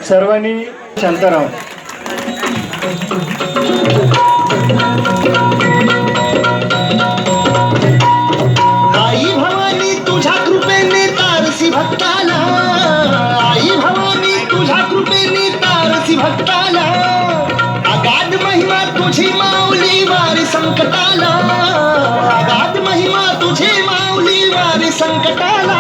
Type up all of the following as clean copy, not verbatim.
सर्वांनी शांत राहा. आई भवानी तुझ्या कृपेने तारसी भक्ताला, आई भवानी तुझ्या कृपेने तारसी भक्ताला, अगाध महिमा तुझी माऊली वारी संकटाला, अगाध महिमा तुझी माऊली वारी संकटाला.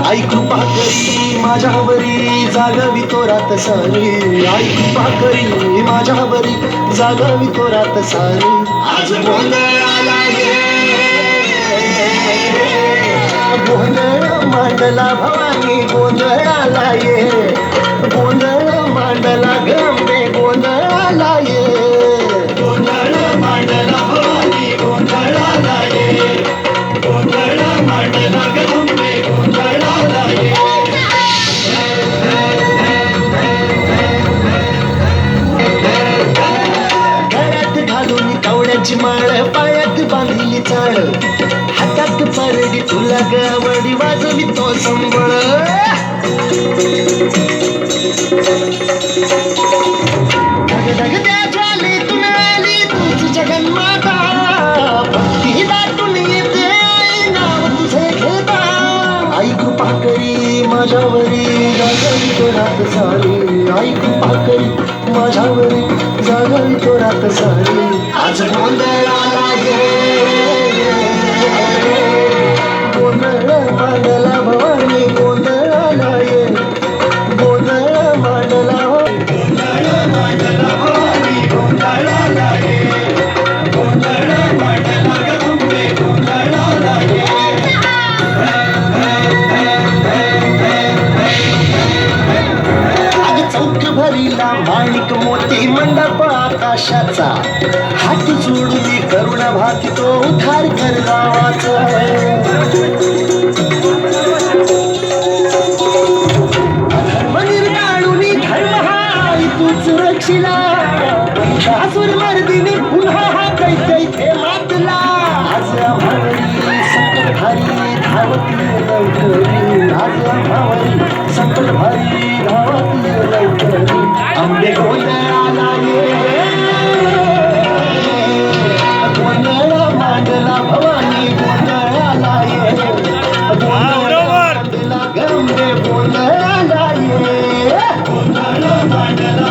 आई कृपा करी माझ्यावरी जागावी तोरात सारी, आई कृपा करी माझ्यावरी जागावी तोरात सारी. आज गोंधळाला गोंधळ मांडला भवानी गोंधळाला ये, गोंधळ मांडला गंबे गोंधळाला ये, गोंधळ मांडला भवानी गोंधळाला ये, गोंधळ मांडला गंबे गोंधळाला ये. गळ्यात घालून कवड्याची माळ, पायात बांधली चाळ, हातात परडी तुला गवडी वाजवी तो संबळ. ढग त्या ज्वालेतून आली तुझी जगन्माता, भक्ती दाटून येते आई नाव तुझे घेता. आई कृपा करी माझ्यावरी जागावी तोरात सारी, आई कृपा करी माझ्यावरी जागावी तोरात सारी. आज गोंधळाला गोंधळ मांडला भवानी गोंधळाला ये, गोंधळ मांडला गोंधळ मांडला भवानी गोंधळाला ये, गोंधळ मांडला गंबे गोंधळाला ये. अग चौक भरीला माणिक मोती मंडप आकाशाचा, हात जोडून करुणा भाती तो उद्धार कर गावाचा. धर्म निर्माणुनी धर्म हा तूच रक्षिला, शासूर मर्दिनी पुन्हा हा कैथे मातला. आज आम्हावरी संकट भारी धावती लवकरी, आज आम्हावरी संकट भारी धावती लवकरी. आंबे गोंधळाला ये, गोंधळ मांडला भवानी गोंधळाला ये, गोंधळ मांडला गंबे गोंधळाला ये, गोंधळ मांडला